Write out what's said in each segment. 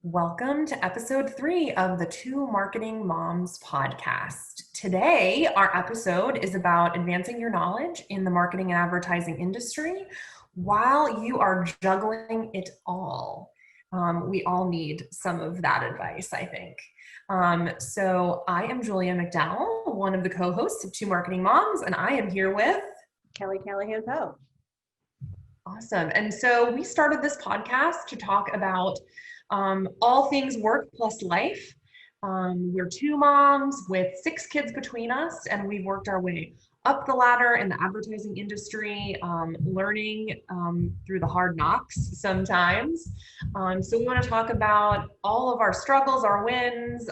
Welcome to episode 3 of the Two Marketing Moms podcast. Today, our episode is about advancing your knowledge in the marketing and advertising industry while you are juggling it all. We all need some of that advice, I think. So I am Julia McDowell, one of the co-hosts of Two Marketing Moms, and I am here with Kelly Callahan Poe. Awesome. And so we started this podcast to talk about all things work plus life. We're two moms with 6 kids between us, and we've worked our way up the ladder in the advertising industry, learning through the hard knocks sometimes. So we want to talk about all of our struggles, our wins,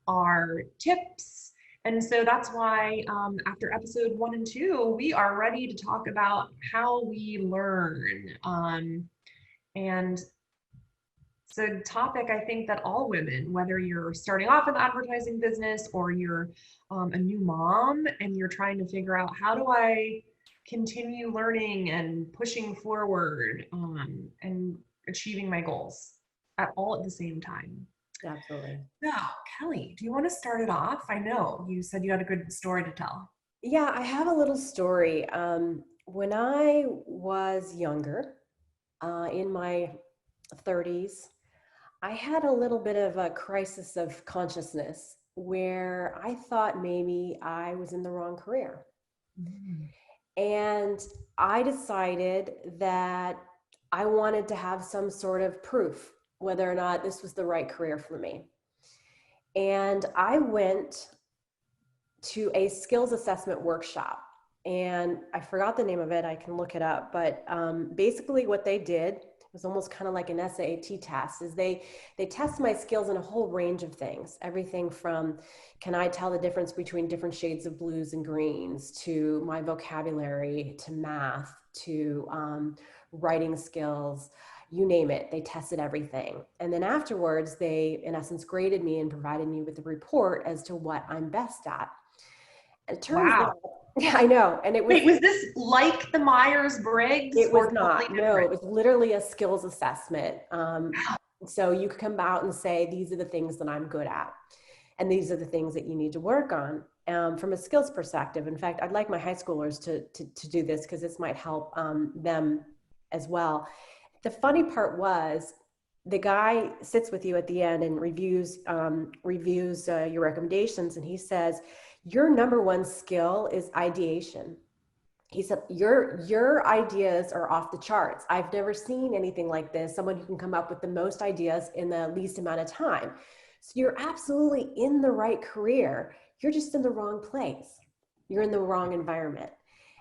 our tips. And so that's why after episode 1 and 2, we are ready to talk about how we learn. And it's a topic I think that all women, whether you're starting off in the advertising business or you're a new mom and you're trying to figure out how do I continue learning and pushing forward and achieving my goals at the same time. Absolutely. Now, Kelly, do you want to start it off? I know you said you had a good story to tell. Yeah, I have a little story. When I was younger, in my 30s, I had a little bit of a crisis of consciousness where I thought maybe I was in the wrong career. And I decided that I wanted to have some sort of proof whether or not this was the right career for me. And I went to a skills assessment workshop, and I forgot the name of it. I can look it up, but basically what they did was almost kind of like an SAT test. Is they test my skills in a whole range of things, everything from can I tell the difference between different shades of blues and greens, to my vocabulary, to math, to writing skills. You name it, they tested everything. And then afterwards, they, in essence, graded me and provided me with a report as to what I'm best at. And it turns out, yeah, I know. And it was— Wait, was this like the Myers-Briggs? It was not. No, it was literally a skills assessment. So you could come out and say, these are the things that I'm good at, and these are the things that you need to work on from a skills perspective. In fact, I'd like my high schoolers to do this because this might help them as well. The funny part was the guy sits with you at the end and reviews your recommendations. And he says, your number one skill is ideation. He said, your ideas are off the charts. I've never seen anything like this. Someone who can come up with the most ideas in the least amount of time. So you're absolutely in the right career. You're just in the wrong place. You're in the wrong environment.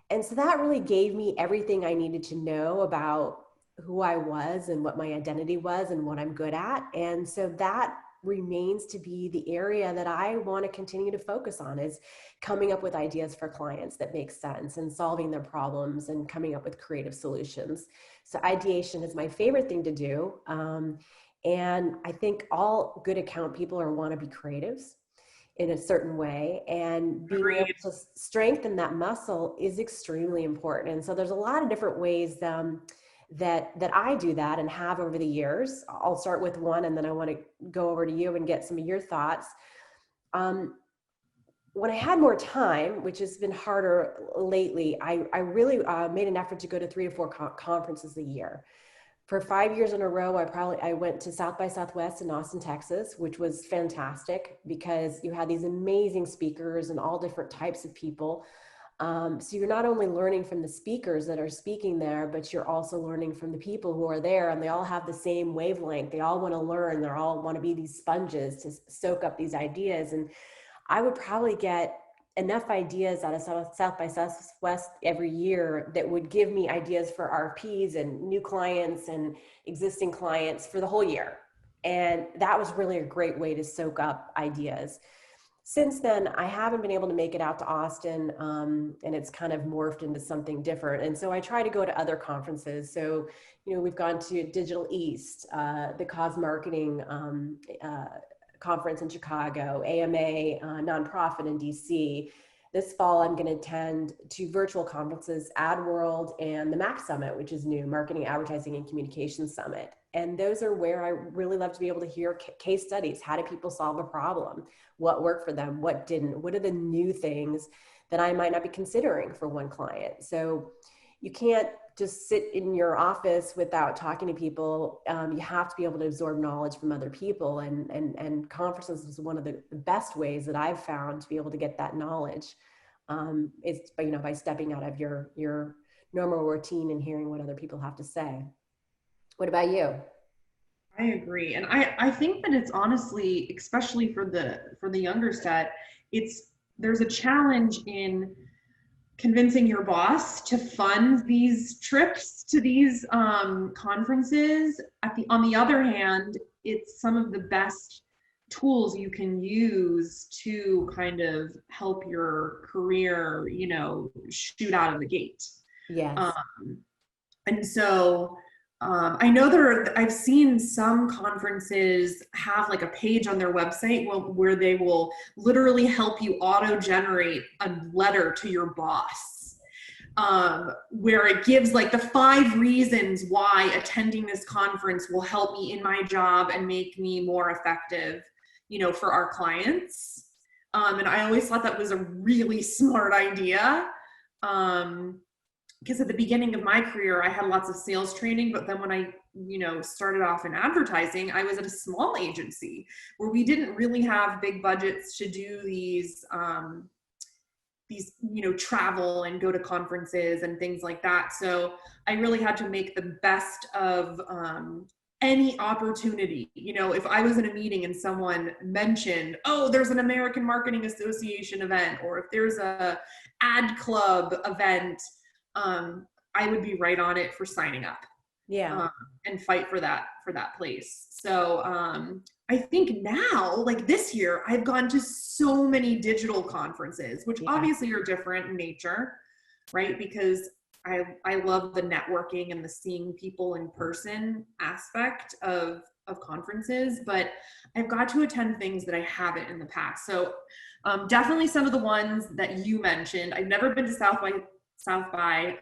And so that really gave me everything I needed to know about who I was and what my identity was and what I'm good at. And so that remains to be the area that I want to continue to focus on, is coming up with ideas for clients that make sense and solving their problems and coming up with creative solutions. So ideation is my favorite thing to do. And I think all good account people want to be creatives in a certain way, and being able to strengthen that muscle is extremely important. And so there's a lot of different ways that I do that and have over the years. I'll start with one, and then I want to go over to you and get some of your thoughts. When I had more time, which has been harder lately, I really made an effort to go to 3 to 4 conferences a year. For 5 years in a row, I went to South by Southwest in Austin, Texas, which was fantastic because you had these amazing speakers and all different types of people. So you're not only learning from the speakers that are speaking there, but you're also learning from the people who are there, and they all have the same wavelength. They all want to learn. They all want to be these sponges to soak up these ideas. And I would probably get enough ideas out of South by Southwest every year that would give me ideas for RFPs and new clients and existing clients for the whole year. And that was really a great way to soak up ideas. Since then, I haven't been able to make it out to Austin, and it's kind of morphed into something different. And so I try to go to other conferences. So, we've gone to Digital East, the Cause Marketing conference in Chicago, AMA nonprofit in DC. This fall, I'm going to attend 2 virtual conferences, AdWorld and the MAC Summit, which is new, Marketing, Advertising, and Communications Summit. And those are where I really love to be able to hear case studies. How do people solve a problem? What worked for them? What didn't? What are the new things that I might not be considering for one client? So you can't just sit in your office without talking to people. You have to be able to absorb knowledge from other people, and conferences is one of the best ways that I've found to be able to get that knowledge. Is by stepping out of your normal routine and hearing what other people have to say. What about you? I agree. And I think that it's honestly, especially for the younger set, there's a challenge in convincing your boss to fund these trips to these conferences. On the other hand, it's some of the best tools you can use to kind of help your career, shoot out of the gate. Yes. And so I know I've seen some conferences have like a page on their website where they will literally help you auto-generate a letter to your boss, where it gives like the 5 reasons why attending this conference will help me in my job and make me more effective, for our clients. And I always thought that was a really smart idea. Because at the beginning of my career, I had lots of sales training, but then when I, started off in advertising, I was at a small agency where we didn't really have big budgets to do these, travel and go to conferences and things like that. So I really had to make the best of any opportunity. If I was in a meeting and someone mentioned, oh, there's an American Marketing Association event, or if there's a ad club event, I would be right on it for signing up. Yeah. And fight for that place. So I think now, like this year, I've gone to so many digital conferences, which obviously are different in nature, right? Because I love the networking and the seeing people in person aspect of conferences, but I've got to attend things that I haven't in the past. So definitely some of the ones that you mentioned. I've never been to South by,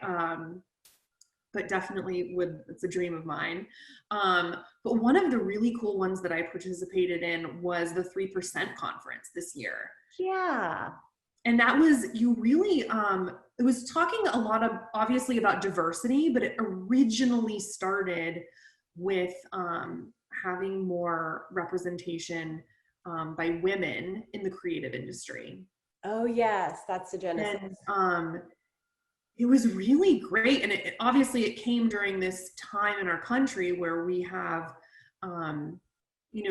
but definitely it's a dream of mine. But one of the really cool ones that I participated in was the 3% conference this year. Yeah. And that was, it was talking a lot obviously about diversity, but it originally started with having more representation by women in the creative industry. Oh yes, that's the genesis. And it was really great. And obviously it came during this time in our country where we have,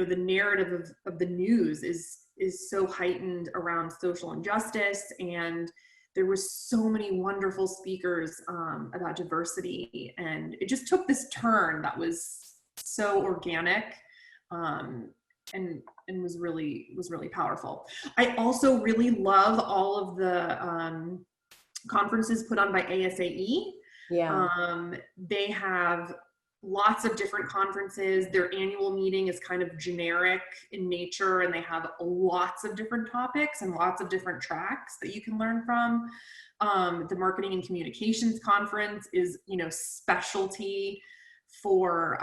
the narrative of the news is so heightened around social injustice. And there were so many wonderful speakers about diversity. And it just took this turn that was so organic and was really powerful. I also really love all of the conferences put on by ASAE. Yeah. They have lots of different conferences. Their annual meeting is kind of generic in nature, and they have lots of different topics and lots of different tracks that you can learn from. The Marketing and Communications Conference is, specialty for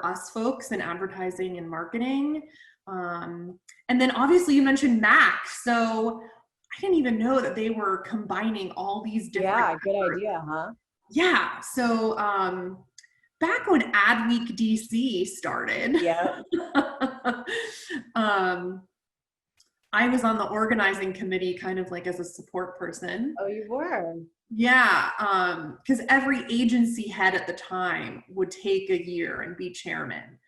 us folks in advertising and marketing. And then obviously you mentioned MAC. So I didn't even know that they were combining all these different. Yeah, good idea, huh? Yeah. So back when Adweek DC started, yeah, I was on the organizing committee kind of like as a support person. Oh, you were? Yeah. Because every agency head at the time would take a year and be chairman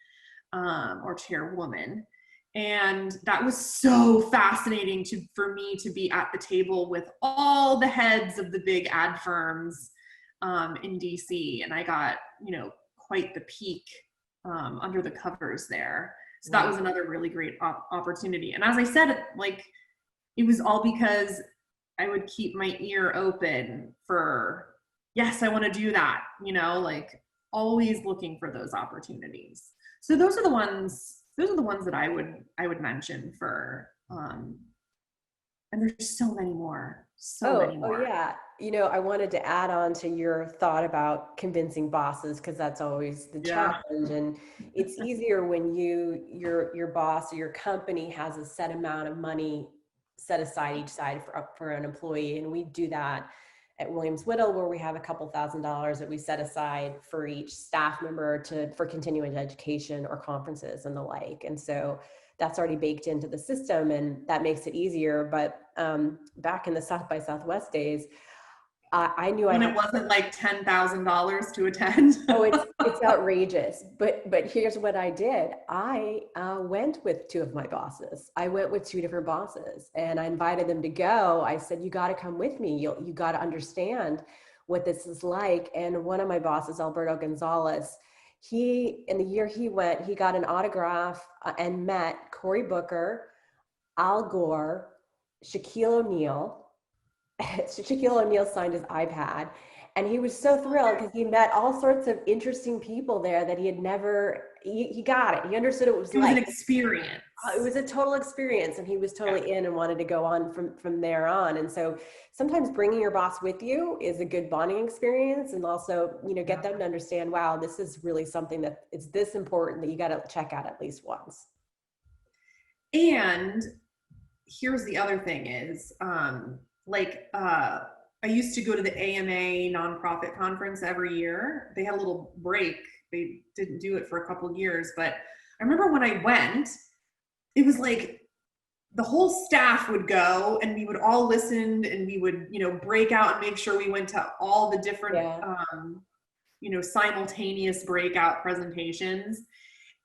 or chairwoman. And that was so fascinating for me to be at the table with all the heads of the big ad firms in DC. And I got, quite the peek under the covers there. So that was another really great opportunity. And as I said, it was all because I would keep my ear open for, yes, I want to do that, always looking for those opportunities. So those are the ones that I would mention for, and there's so many more. so many Oh more. yeah. You know, I wanted to add on to your thought about convincing bosses because that's always the Yeah. challenge. And it's easier when your boss or your company has a set amount of money set aside each side for an employee. And we do that at Williams Whittle, where we have a couple $1,000s that we set aside for each staff member for continuing education or conferences and the like. And so that's already baked into the system and that makes it easier. But back in the South by Southwest days, I knew I When had. it wasn't like $10,000 to attend. Oh, it's outrageous. But here's what I did. I went with two of my bosses. I went with two different bosses, and I invited them to go. I said, "You got to come with me. You got to understand what this is like." And one of my bosses, Alberto Gonzalez, in the year he went, he got an autograph and met Cory Booker, Al Gore, Shaquille O'Neal. Shaquille O'Neal signed his iPad, and he was so thrilled because he met all sorts of interesting people there that he had never. He got it. He understood what it was It was an like. experience. It was a total experience, and he was totally in and wanted to go on from there on. And so, sometimes bringing your boss with you is a good bonding experience, and also get them to understand, wow, this is really something that it's this important that you got to check out at least once. And here's the other thing is, I used to go to the AMA nonprofit conference every year. They had a little break. They didn't do it for a couple of years, but I remember when I went, it was like the whole staff would go and we would all listen and we would, break out and make sure we went to all the different, Yeah, simultaneous breakout presentations.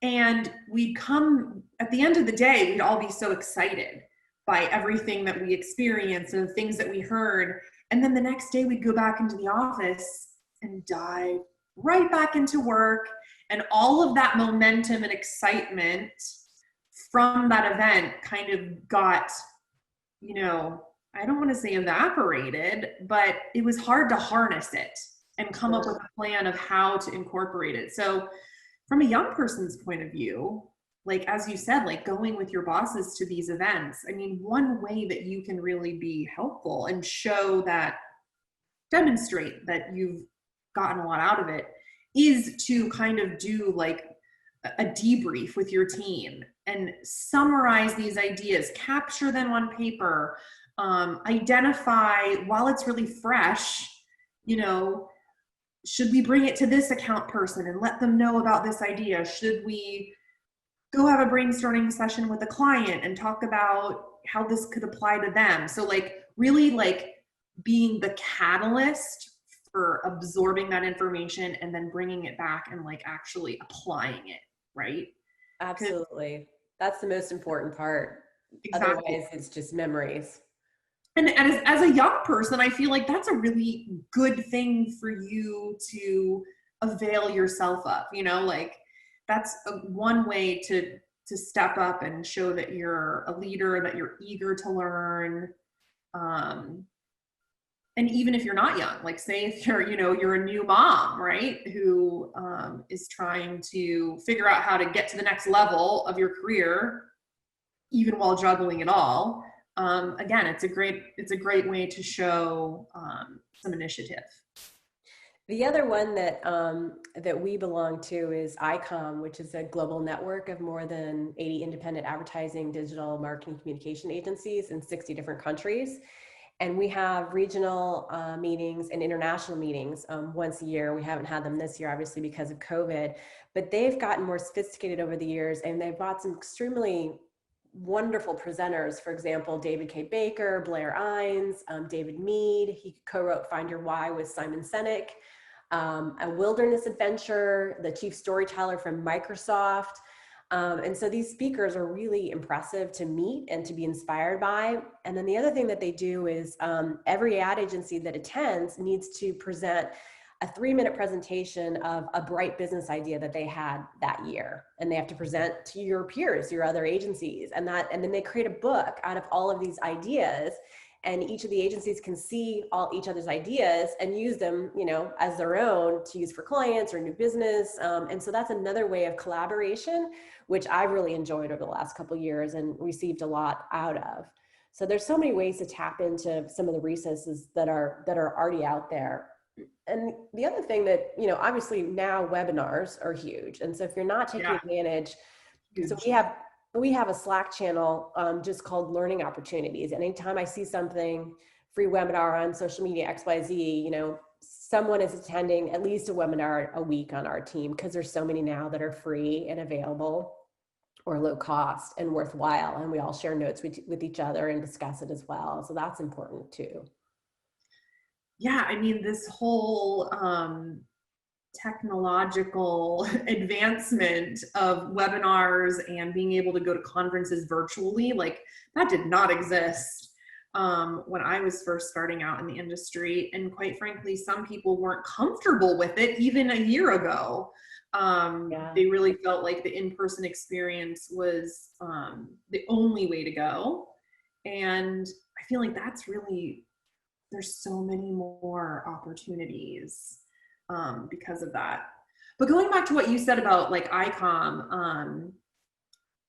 And we'd come at the end of the day, we'd all be so excited by everything that we experienced and the things that we heard. And then the next day we'd go back into the office and dive right back into work. And all of that momentum and excitement from that event kind of got, I don't want to say evaporated, but it was hard to harness it and come up with a plan of how to incorporate it. So from a young person's point of view, like, as you said, like going with your bosses to these events, I mean, one way that you can really be helpful and demonstrate that you've gotten a lot out of it is to kind of do like a debrief with your team and summarize these ideas, capture them on paper, identify while it's really fresh, should we bring it to this account person and let them know about this idea? Should we go have a brainstorming session with a client and talk about how this could apply to them? So like really like being the catalyst for absorbing that information and then bringing it back and like actually applying it, right? absolutely. That's the most important part. Exactly. Otherwise, it's just memories. And as a young person, I feel like that's a really good thing for you to avail yourself of, like that's one way to step up and show that you're a leader, that you're eager to learn. And even if you're not young, like say if you're a new mom, right, who is trying to figure out how to get to the next level of your career, even while juggling it all. Again, it's a great way to show some initiative. The other one that we belong to is ICOM, which is a global network of more than 80 independent advertising, digital marketing, communication agencies in 60 different countries. And we have regional meetings and international meetings once a year. We haven't had them this year, obviously, because of COVID, but they've gotten more sophisticated over the years, and they've brought some extremely wonderful presenters. For example, David K. Baker, Blair Ines, David Mead. He co-wrote Find Your Why with Simon Sinek. A wilderness adventure, the chief storyteller from Microsoft. And so these speakers are really impressive to meet and to be inspired by. And then the other thing that they do is every ad agency that attends needs to present a 3-minute presentation of a bright business idea that they had that year. And they have to present to your peers, your other agencies, and then they create a book out of all of these ideas. And each of the agencies can see each other's ideas and use them, as their own to use for clients or new business. And so that's another way of collaboration, which I've really enjoyed over the last couple of years and received a lot out of. So there's so many ways to tap into some of the resources that are already out there. And the other thing that, you know, obviously now webinars are huge. And so if you're not taking advantage, so we have a Slack channel just called Learning Opportunities. Anytime I see something, free webinar on social media, XYZ, you know, someone is attending at least a webinar a week on our team, because there's so many now that are free and available or low cost and worthwhile. And we all share notes with each other and discuss it as well. So that's important too. Yeah, I mean, this whole technological advancement of webinars and being able to go to conferences virtually, like that did not exist when I was first starting out in the industry. And quite frankly, some people weren't comfortable with it even a year ago. They really felt like the in-person experience was the only way to go. And I feel like that's really, there's so many more opportunities because of that. But going back to what you said about like ICOM,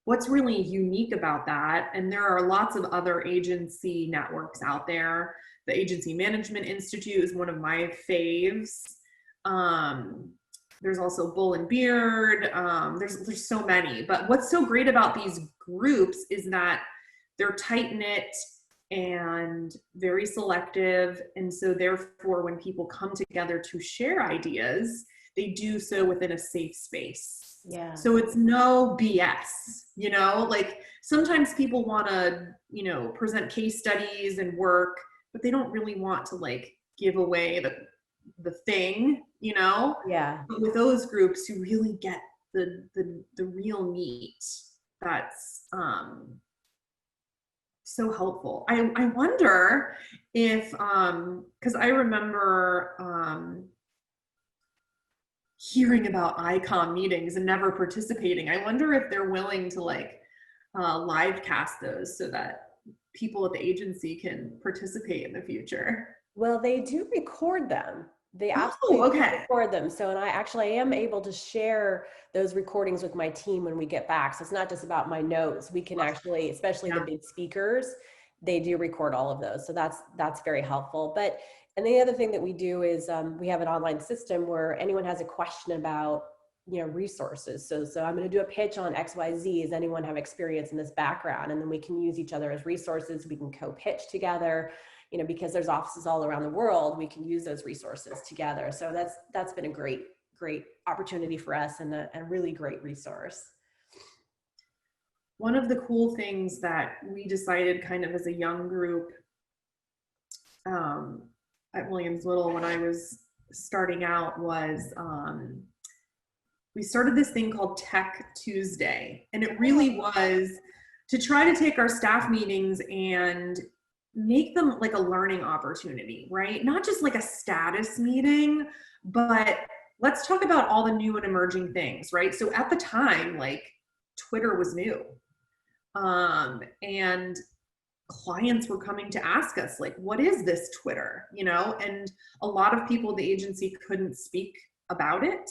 what's really unique about that, and there are lots of other agency networks out there. The Agency Management Institute is one of my faves. There's also Bull and Beard. There's so many. But what's so great about these groups is that they're tight-knit and very selective. And so therefore, when people come together to share ideas, they do so within a safe space. Yeah. So it's no BS, you know, like sometimes people want to, you know, present case studies and work, but they don't really want to like give away the thing, you know? Yeah. But with those groups, you really get the real meat. That's so helpful. I wonder if, because I remember hearing about ICOM meetings and never participating. I wonder if they're willing to like live cast those so that people at the agency can participate in the future. Well, they do record them. They absolutely record them. So, and I am able to share those recordings with my team when we get back. So it's not just about my notes. We can actually, especially the big speakers, they do record all of those. So that's very helpful. But, and the other thing that we do is we have an online system where anyone has a question about, you know, resources. So I'm going to do a pitch on XYZ. Does anyone have experience in this background? And then we can use each other as resources. We can co-pitch together. You know, because there's offices all around the world, we can use those resources together. So that's been a great opportunity for us and a really great resource. One of the cool things that we decided kind of as a young group at Williams Little when I was starting out was we started this thing called Tech Tuesday. And it really was to try to take our staff meetings and make them like a learning opportunity, right? Not just like a status meeting, but let's talk about all the new and emerging things, right? So at the time, like Twitter was new. And clients were coming to ask us like, what is this Twitter, you know? And a lot of people at the agency couldn't speak about it,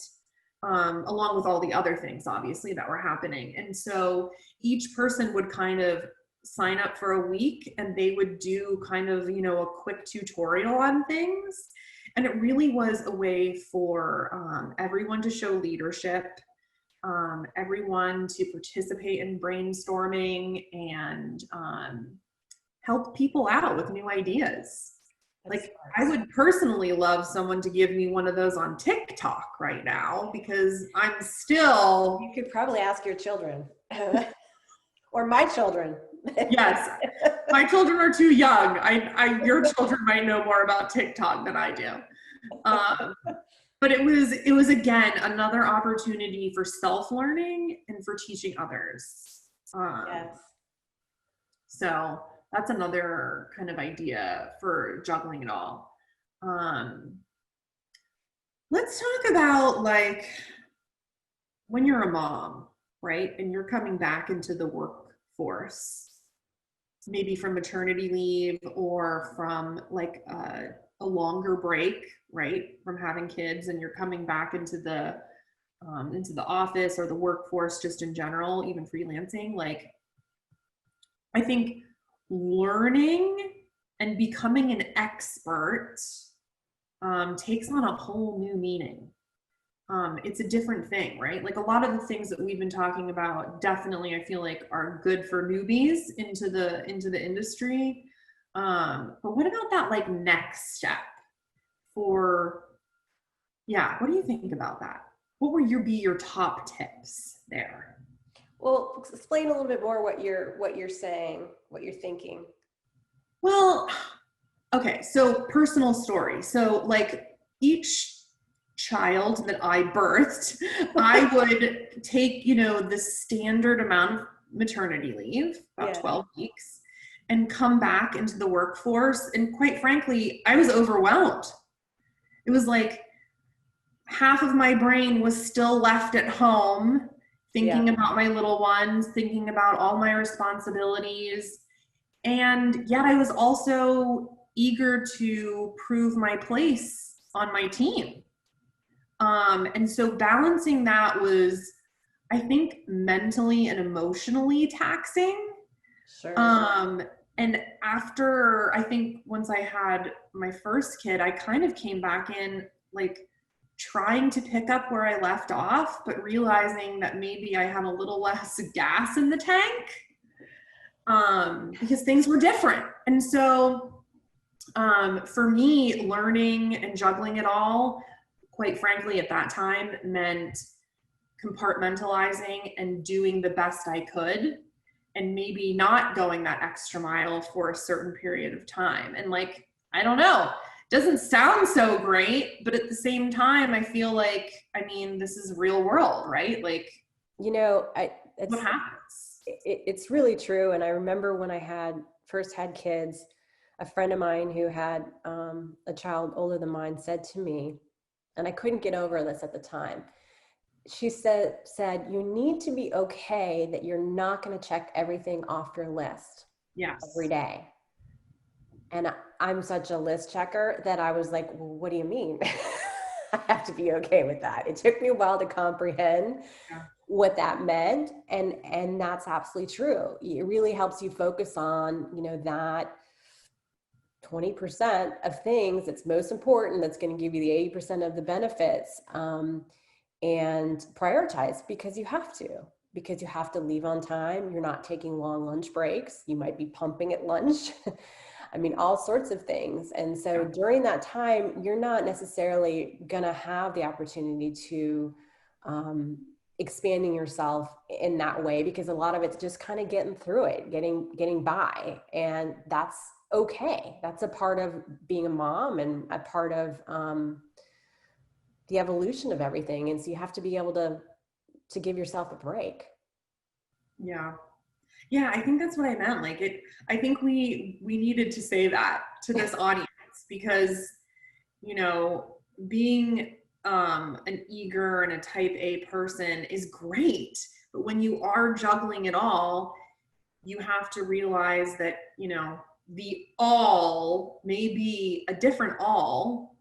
along with all the other things, obviously, that were happening. And so each person would kind of sign up for a week and they would do kind of, you know, a quick tutorial on things. And it really was a way for everyone to show leadership, everyone to participate in brainstorming and help people out with new ideas. Like, I would personally love someone to give me one of those on TikTok right now, because I'm still... You could probably ask your children or my children. Yes, my children are too young. Your children might know more about TikTok than I do. But it was again another opportunity for self-learning and for teaching others. Yes. So that's another kind of idea for juggling it all. Let's talk about like when you're a mom, right? And you're coming back into the workforce, maybe from maternity leave or from like a longer break, right? From having kids, and you're coming back into the office or the workforce just in general, even freelancing. Like, I think learning and becoming an expert takes on a whole new meaning. It's a different thing, right? Like a lot of the things that we've been talking about, definitely I feel like are good for newbies into the industry. But what about that like next step for, yeah, what do you think about that? What would your top tips there? Well, explain a little bit more what you're saying, what you're thinking. Well, okay, so personal story. So like each child that I birthed, I would take, the standard amount of maternity leave, about Yeah. 12 weeks, and come back into the workforce. And quite frankly, I was overwhelmed. It was like half of my brain was still left at home Yeah. thinking about my little ones, thinking about all my responsibilities. And yet I was also eager to prove my place on my team. And so balancing that was, I think, mentally and emotionally taxing. Sure. And after, I think once I had my first kid, I kind of came back in like trying to pick up where I left off, but realizing that maybe I had a little less gas in the tank, because things were different. And so for me, learning and juggling it all, quite frankly, at that time meant compartmentalizing and doing the best I could, and maybe not going that extra mile for a certain period of time. And like, I don't know, doesn't sound so great, but at the same time, I feel like, I mean, this is real world, right? Like, what happens? It's really true. And I remember when I first had kids, a friend of mine who had a child older than mine said to me, and I couldn't get over this at the time. She said, you need to be okay that you're not going to check everything off your list every day. And I'm such a list checker that I was like, well, what do you mean? I have to be okay with that. It took me a while to comprehend what that meant. And that's absolutely true. It really helps you focus on, that 20% of things that's most important, that's going to give you the 80% of the benefits, and prioritize because you have to leave on time. You're not taking long lunch breaks. You might be pumping at lunch. I mean, all sorts of things. And so during that time, you're not necessarily going to have the opportunity to expanding yourself in that way, because a lot of it's just kind of getting through it, getting by. And that's okay. That's a part of being a mom and a part of the evolution of everything. And so you have to be able to give yourself a break. Yeah. Yeah, I think that's what I meant. Like I think we needed to say that to this audience, because, being an eager and a type A person is great. But when you are juggling it all, you have to realize that, the all may be a different all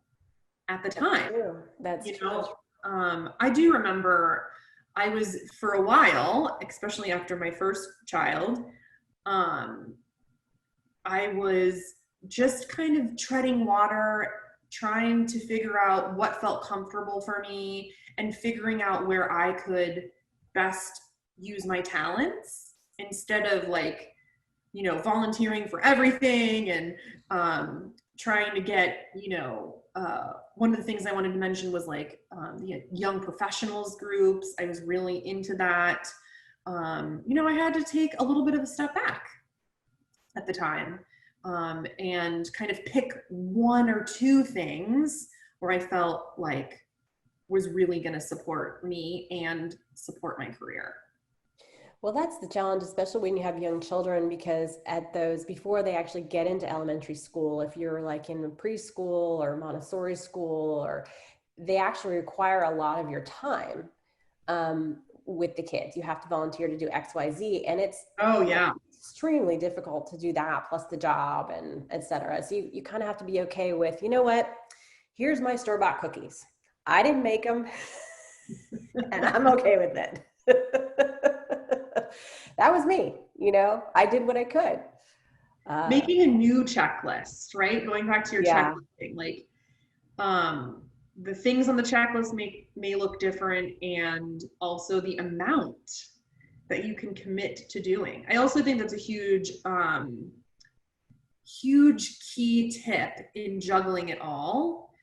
at the time. That's true. I do remember I was, for a while, especially after my first child, I was just kind of treading water, trying to figure out what felt comfortable for me and figuring out where I could best use my talents, instead of like, volunteering for everything and trying to get, one of the things I wanted to mention was like the young professionals groups. I was really into that. I had to take a little bit of a step back at the time, and kind of pick one or two things where I felt like was really going to support me and support my career. Well, that's the challenge, especially when you have young children, because before they actually get into elementary school, if you're like in preschool or Montessori school, or they actually require a lot of your time with the kids. You have to volunteer to do X, Y, Z. And it's extremely difficult to do that, plus the job and et cetera. So you kind of have to be okay with, what, here's my store-bought cookies. I didn't make them and I'm okay with it. That was me, I did what I could. Making a new checklist, right? Going back to your Yeah. checklisting, like the things on the checklist may look different, and also the amount that you can commit to doing. I also think that's a huge key tip in juggling it all,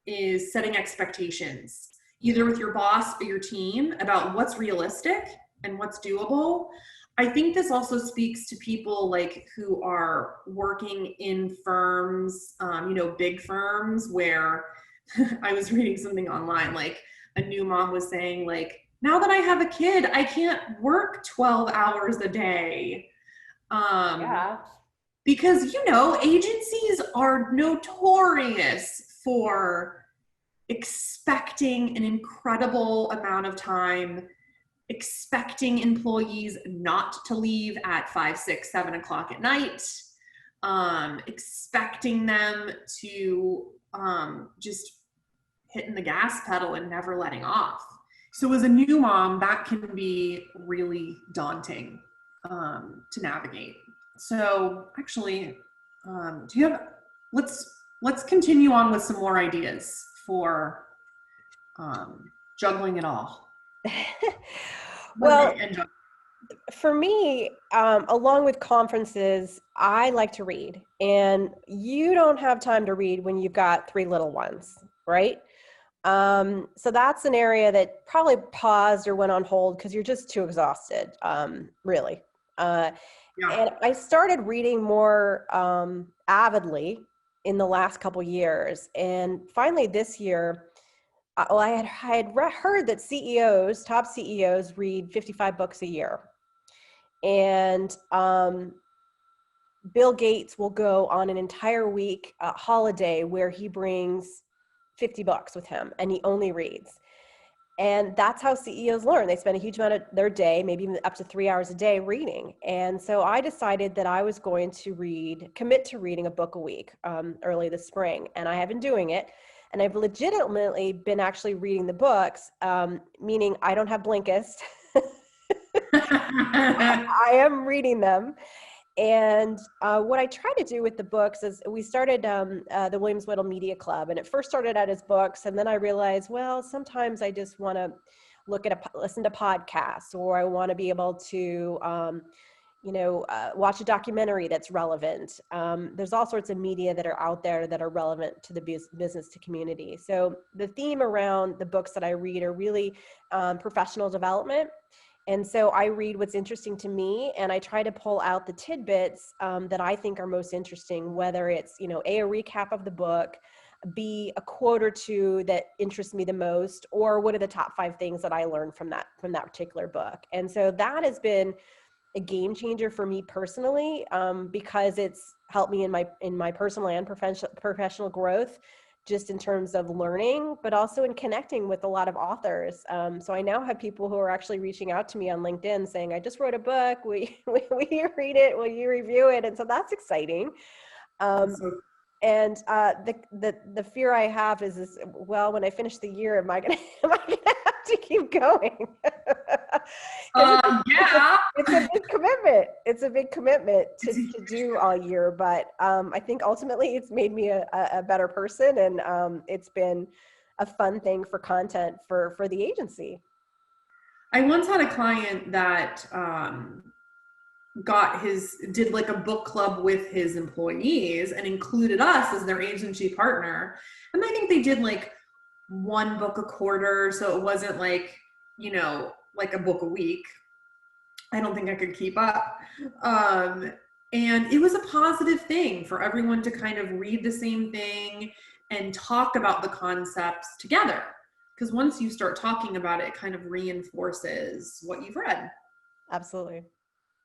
is setting expectations, either with your boss or your team, about what's realistic and what's doable. I think this also speaks to people like who are working in firms, big firms where I was reading something online, like a new mom was saying, like, now that I have a kid, I can't work 12 hours a day. Yeah. Because, agencies are notorious for expecting an incredible amount of time, expecting employees not to leave at 5, 6, 7 o'clock at night, expecting them to just hitting the gas pedal and never letting off. So as a new mom, that can be really daunting to navigate. So actually, do you have, let's continue on with some more ideas for juggling it all. Well, for me, along with conferences, I like to read, and you don't have time to read when you've got 3 little ones, right? So that's an area that probably paused or went on hold because you're just too exhausted, really. And I started reading more avidly in the last couple years. And finally this year, I had heard that top CEOs read 55 books a year. And Bill Gates will go on an entire week holiday where he brings 50 books with him and he only reads. And that's how CEOs learn. They spend a huge amount of their day, maybe even up to 3 hours a day reading. And so I decided that I was going to commit to reading a book a week early this spring. And I have been doing it. And I've legitimately been actually reading the books, meaning I don't have Blinkist. I am reading them. And what I try to do with the books is we started the Williams Whittle Media Club, and it first started out as books. And then I realized, well, sometimes I just want to listen to podcasts, or I want to be able to, watch a documentary that's relevant. There's all sorts of media that are out there that are relevant to the business to community. So the theme around the books that I read are really professional development. And so I read what's interesting to me, and I try to pull out the tidbits that I think are most interesting, whether it's, A, a recap of the book, B, a quote or two that interests me the most, or what are the top 5 things that I learned from that particular book. And so that has been a game changer for me personally, because it's helped me in my personal and professional growth, just in terms of learning, but also in connecting with a lot of authors. So I now have people who are actually reaching out to me on LinkedIn saying, I just wrote a book. Will you read it? Will you review it? And so that's exciting. And the fear I have is, well, when I finish the year, am I gonna have to keep going? Yeah. It's a big commitment. It's a big commitment to do all year, but I think ultimately it's made me a better person, and it's been a fun thing for content for the agency. I once had a client that did like a book club with his employees and included us as their agency partner. And I think they did like 1 book a quarter. So it wasn't like, like a book a week. I don't think I could keep up. And it was a positive thing for everyone to kind of read the same thing and talk about the concepts together. Because once you start talking about it, it kind of reinforces what you've read. Absolutely.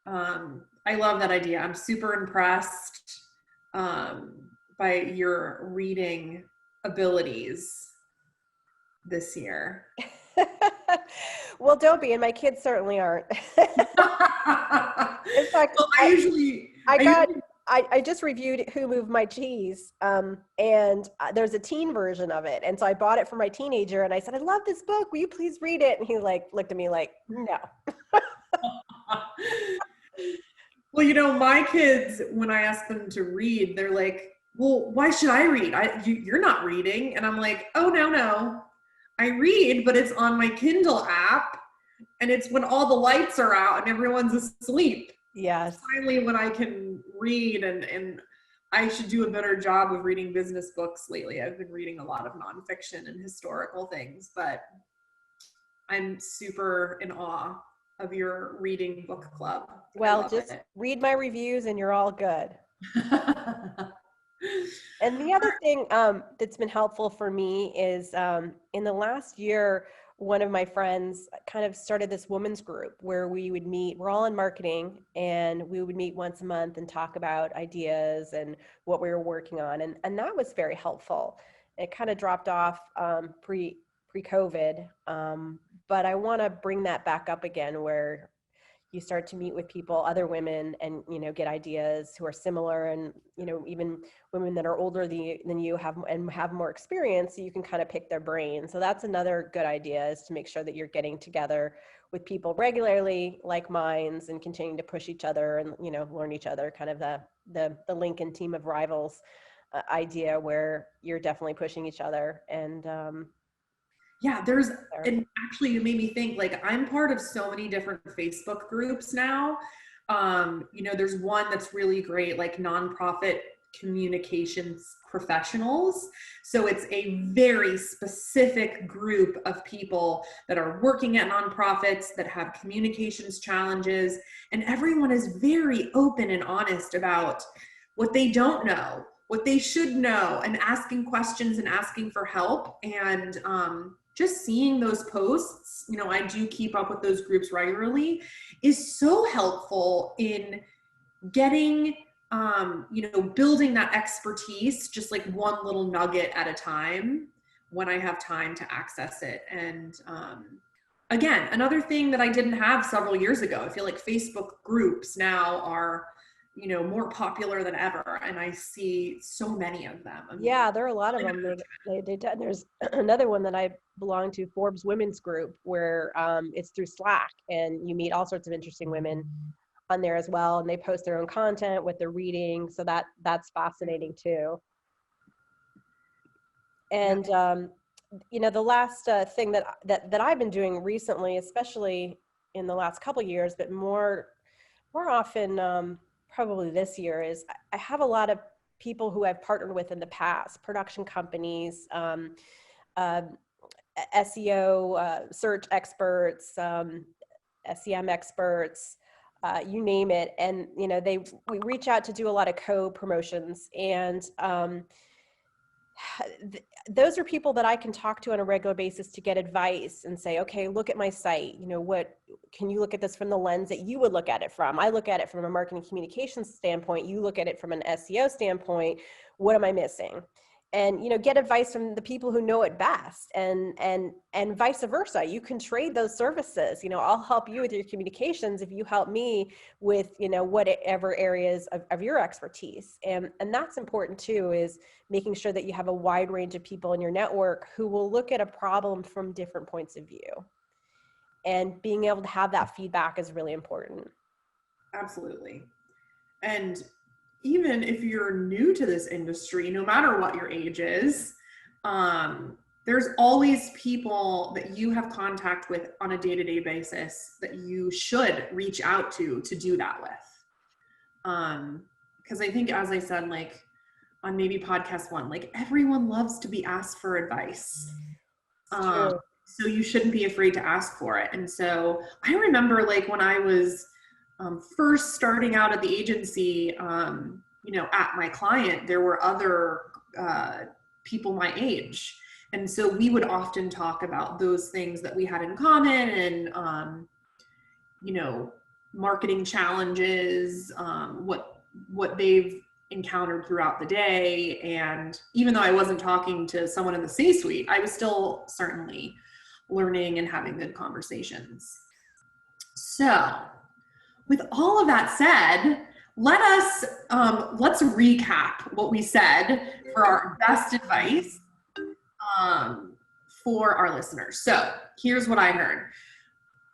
I love that idea. I'm super impressed by your reading abilities this year. Well, don't be, and my kids certainly aren't. In fact, well, I just reviewed Who Moved My Cheese, and there's a teen version of it. And so I bought it for my teenager, and I said, I love this book. Will you please read it? And he looked at me like, no. Well, my kids, when I ask them to read, they're like, well, why should I read? You're not reading. And I'm like, oh, no. I read, but it's on my Kindle app. And it's when all the lights are out and everyone's asleep. Yes. Finally, when I can read, and I should do a better job of reading business books lately. I've been reading a lot of nonfiction and historical things, but I'm super in awe of your reading book club. Well, just read my reviews and you're all good. And the other thing that's been helpful for me is in the last year, one of my friends kind of started this women's group where we would meet. We're all in marketing, and we would meet once a month and talk about ideas and what we were working on. And that was very helpful. It kind of dropped off pre-COVID, but I want to bring that back up again, where you start to meet with people, other women, and, get ideas who are similar, and, even women that are older than you have more experience, so you can kind of pick their brain. So that's another good idea, is to make sure that you're getting together with people regularly, like minds, and continuing to push each other and, learn each other, kind of the Lincoln team of rivals idea, where you're definitely pushing each other. And yeah, and actually you made me think, like, I'm part of so many different Facebook groups now. There's one that's really great, like nonprofit communications professionals. So it's a very specific group of people that are working at nonprofits that have communications challenges, and everyone is very open and honest about what they don't know, what they should know, and asking questions and asking for help. And just seeing those posts, I do keep up with those groups regularly, is so helpful in getting, building that expertise, just like one little nugget at a time when I have time to access it. And again, another thing that I didn't have several years ago, I feel like Facebook groups now are more popular than ever, and I see so many of them. Yeah, there are a lot of them. There's another one that I belong to, Forbes Women's Group, where it's through Slack, and you meet all sorts of interesting women on there as well, and they post their own content, what they're reading, so that's fascinating too. And the last thing that I've been doing recently, especially in the last couple of years, but more often probably this year, is I have a lot of people who I've partnered with in the past, production companies, SEO, search experts, SEM experts, you name it. And, we reach out to do a lot of co-promotions, and those are people that I can talk to on a regular basis to get advice and say, okay, look at my site. What can you look at this from the lens that you would look at it from? I look at it from a marketing communications standpoint. You look at it from an SEO standpoint. What am I missing? And, get advice from the people who know it best, and vice versa. You can trade those services. I'll help you with your communications if you help me with, whatever areas of your expertise. And that's important too, is making sure that you have a wide range of people in your network who will look at a problem from different points of view. And being able to have that feedback is really important. Absolutely. And even if you're new to this industry, no matter what your age is, there's always people that you have contact with on a day-to-day basis that you should reach out to do that with. Because I think, as I said, like on maybe podcast 1, like everyone loves to be asked for advice. So you shouldn't be afraid to ask for it. And so I remember, like, when I was first starting out at the agency, at my client, there were other people my age. And so we would often talk about those things that we had in common, and, marketing challenges, what they've encountered throughout the day. And even though I wasn't talking to someone in the C-suite, I was still certainly learning and having good conversations. So with all of that said, let's recap what we said for our best advice for our listeners. So here's what I heard.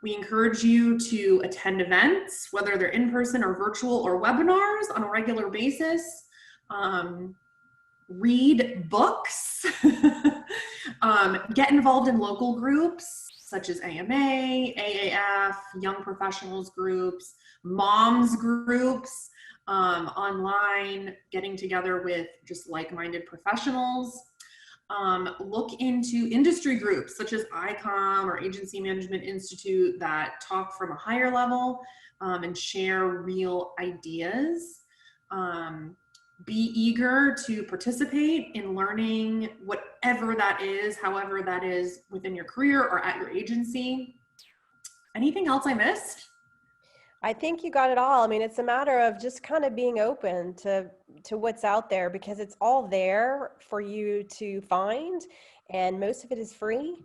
We encourage you to attend events, whether they're in person or virtual or webinars on a regular basis. Read books, get involved in local groups such as AMA, AAF, young professionals groups, moms groups, online, getting together with just like-minded professionals. Look into industry groups such as ICOM or Agency Management Institute that talk from a higher level and share real ideas. Be eager to participate in learning whatever that is, however that is within your career or at your agency. Anything else I missed? I think you got it all. I mean, it's a matter of just kind of being open to what's out there, because it's all there for you to find, and most of it is free.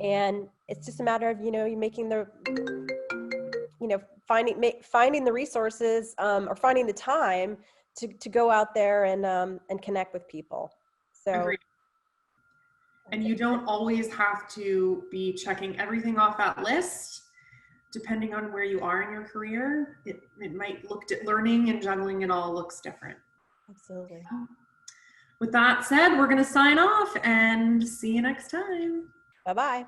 And it's just a matter of, you making the, finding the resources, or finding the time to go out there and connect with people. So. Agreed. And you don't always have to be checking everything off that list. Depending on where you are in your career, it might look at learning and juggling it all looks different. Absolutely. With that said, we're going to sign off and see you next time. Bye-bye.